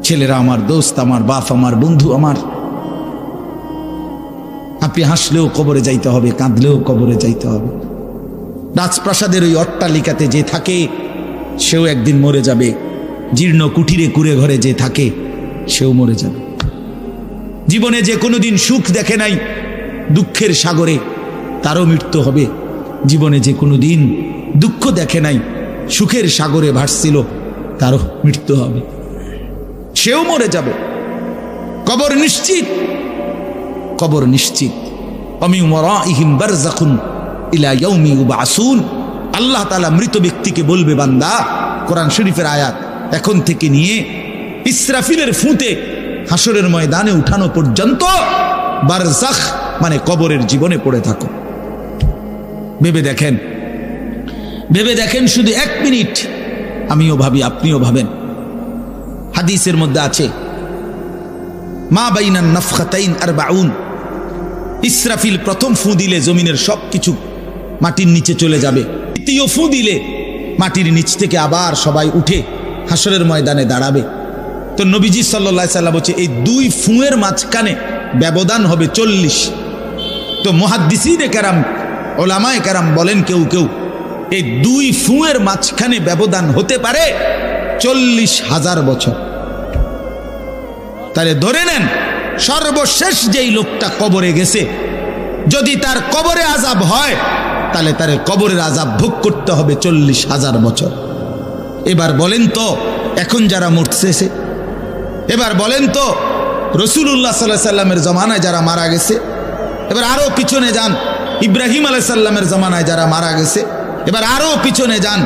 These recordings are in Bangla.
ছেলেরা আমার, দোস্ত আমার, বাপ আমার, বন্ধু আমার। আপনি হাসলেও কবরে যাইতে হবে, কাঁদলেও কবরে যাইতে হবে। রাজপ্রাসাদের ওই অট্টালিকাতে যে থাকে সেও একদিন মরে যাবে, জীর্ণ কুঠিরে কুড়ে ঘরে যে থাকে সেও মরে যাবে। জীবনে যে কোনোদিন সুখ দেখে নাই দুঃখের সাগরে, তারও মৃত্যু হবে। জীবনে যে কোনোদিন দুঃখ দেখে নাই সুখের সাগরে ভাসছিল, তারও মৃত্যু হবে, সেও মরে যাবে। কবর নিশ্চিত, কবর নিশ্চিত। অমি ওয়ারাইহিম বারযাখুন ইলা ইয়াউমি ইউবআসুন। আল্লাহ তাআলা মৃত ব্যক্তিকে বলবে, বান্দা, কোরআন শরীফের আয়াত, এখন থেকে নিয়ে ইসরাফিলের ফুঁতে হাসরের ময়দানে উঠানো পর্যন্ত বারজাখ মানে কবরের জীবনে পড়ে থাকো। ভেবে দেখেন, ভেবে দেখেন, শুধু 1 মিনিট। আমিও ভাবি, আপনিও ভাবেন। হাদিসের মধ্যে আছে, মা বাইনান নাফখাতাইন 40। ইসরাফিল প্রথম ফু দিলে জমিনের সব কিছু মাটির নিচে চলে যাবে। দ্বিতীয় ফু দিলে মাটির নিচ থেকে আবার সবাই উঠে হাসরের ময়দানে দাঁড়াবে। তো নবীজি সাল্লাল্লাহু আলাইহি সাল্লাম বলছে, এই 2 ফুঁয়ের মাঝখানে ব্যবধান হবে 40। তো মুহাদ্দিসিনে কেরাম, ওলামায়ে কেরাম বলেন, কেউ কেউ এই 2 ফুঁয়ের মাঝখানে ব্যবধান হতে পারে 40,000 বছর। তাহলে ধরে নেন, সর্বশেষ যেই লোকটা কবরে গেছে, যদি তার কবরে আযাব হয়, তাহলে তার কবরের আযাব ভোগ করতে হবে 40,000 বছর। এবার বলেন তো, এখন যারা মরতেছে, এবার বলেন তো রাসূলুল্লাহ সাল্লাল্লাহু আলাইহি সাল্লামের জমানায় যারা মারা গেছে, এবার আরো পিছনে যান, ইব্রাহিম আলাইহিস সালামের জমানায় যারা মারা গেছে, এবার আরো পিছনে যান,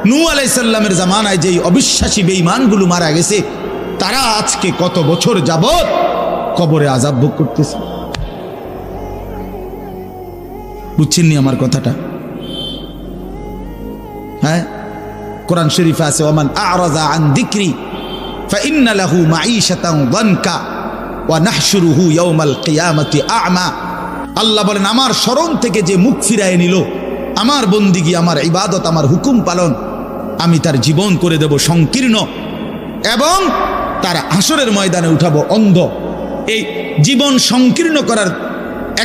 নূহ আলাইহিস সালামের জমানায় যেই অবিশ্বাসী বেঈমানগুলো মারা গেছে, তারা আজকে কত বছর যাবত কবরে আযাব ভোগ করতেছে। বুঝছেননি আমার কথাটা? হ্যাঁ, কোরআন শরীফে আছে, ওমান আ'রাযা আন যিকরি ফাইন্না লাহু মাঈশাতান যানকা ওয়া নাহশুরুহু ইয়াওমাল কিয়ামাতি আ'মা। আল্লাহ বলেন, আমার স্মরণ থেকে যে মুখ ফিরায় নিল, আমার বন্দিগি, আমার ইবাদত, আমার হুকুম পালন, আমি তার জীবন করে দেব সংকীর্ণ এবং তার হাসরের ময়দানে উঠাবো অন্ধ। এই জীবন সংকীর্ণ করার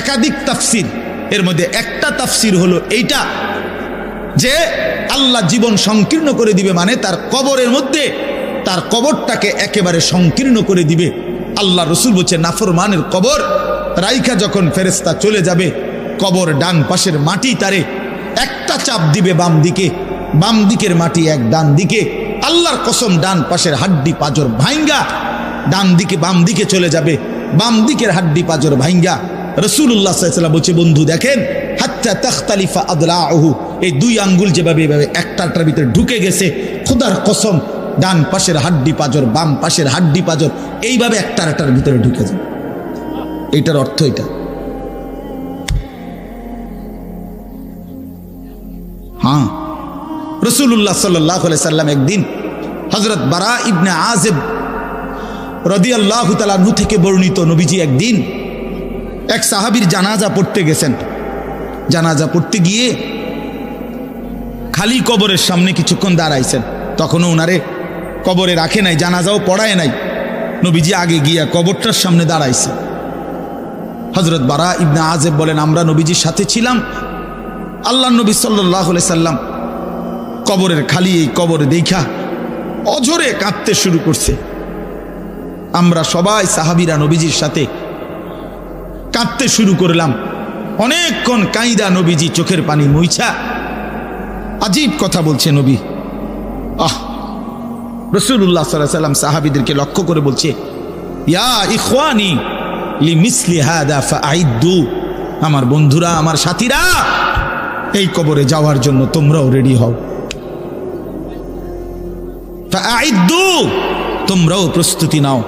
একাধিক তাফসির, এর মধ্যে একটা তাফসির হলো এইটা যে আল্লাহ জীবন সংকীর্ণ করে দিবে, মানে তার কবরের মধ্যে তার কবরটাকে একেবারে সংকীর্ণ করে দিবে। আল্লাহ রসুল বলছে, নাফরমানের কবর রাইখা যখন ফেরেশতা চলে যাবে, কবর ডান পাশের মাটি তারে একটা চাপ দিবে বাম দিকে, বাম দিকের মাটি এক ডান দিকে। আল্লাহর কসম, ডান পাশের হাড্ডি পাঁজর ভাঙ্গা ডান দিকে বাম দিকে চলে যাবে, বাম দিকের হাড্ডি পাঁজর ভাঙ্গা। রাসূলুল্লাহ সাল্লাল্লাহু আলাইহি ওয়াসাল্লাম বলছে, বন্ধু দেখেন, হাত্তা তাখতালিফা আদলাউহু, এই 2 আঙ্গুল যেভাবে এভাবে একটাটার ভিতরে ঢুকে গেছে, খোদার কসম, ডান পাশের হাড্ডি পাঁজর, বাম পাশের হাড্ডি পাঁজর এইভাবে একটার ভিতরে ঢুকে যায়। এটার অর্থ এটা। হ্যাঁ, রাসূলুল্লাহ সাল্লাল্লাহু আলাইহি সাল্লাম একদিন হযরত বারা ইবনে আযিব রাদিয়াল্লাহু তাআলা আনহু থেকে বর্ণিত, নবীজি একদিন এক সাহাবীর জানাজা পড়তে গেছেন। জানাজা পড়তে গিয়ে খালি কবরের সামনে কিছুক্ষণ দাঁড়াইছেন। তখনও ওনারে কবরে রাখে নাই, জানাজাও পড়ায় নাই। নবীজি আগে গিয়া কবরটার সামনে দাঁড়াইছে। হযরত বারা ইবনে আযিব বলেন, আমরা নবীজির সাথে ছিলাম। আল্লাহ নবী সাল্লাল্লাহু আলাইহি সাল্লাম কবরের খালি এই কবর দেখা অঝরে কাঁদতে শুরু করছে। আমরা সবাই সাহাবীরা নবীজির সাথে কাঁদতে শুরু করলাম। অনেকক্ষণ কাইদা নবীজি চোখের পানি মুইছা আজীব কথা বলছে নবী। রাসূলুল্লাহ সাল্লাল্লাহু আলাইহি সাল্লাম সাহাবীদেরকে লক্ষ্য করে বলছে, ইয়া ইখওয়ানি লিমিসলি হাদা ফাআইদ্দু, আমার বন্ধুরা, আমার সাথীরা, এই কবরে যাওয়ার জন্য তোমরাও রেডি হও। ফাআইদ্দু, তোমরাও প্রস্তুতি নাও,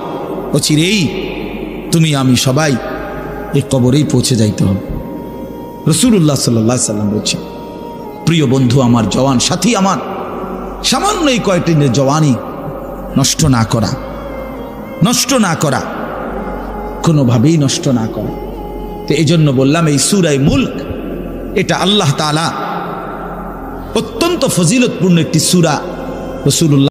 অচিরেই তুমি আমি সবাই এই কবরেই পৌঁছে যাইতে হবে। রাসূলুল্লাহ সাল্লাল্লাহু আলাইহি সাল্লাম বলছেন, প্রিয় বন্ধু আমার, জওয়ান সাথী আমার, সামান্য এই কয়েকটি জওয়ানি নষ্ট না করা, নষ্ট না করা, কোনোভাবেই নষ্ট না করা। তো এই জন্য বললাম, এই সূরা মুলক এটা আল্লাহ তাআলা অত্যন্ত ফজিলতপূর্ণ একটি সূরা। রাসূলুল্লাহ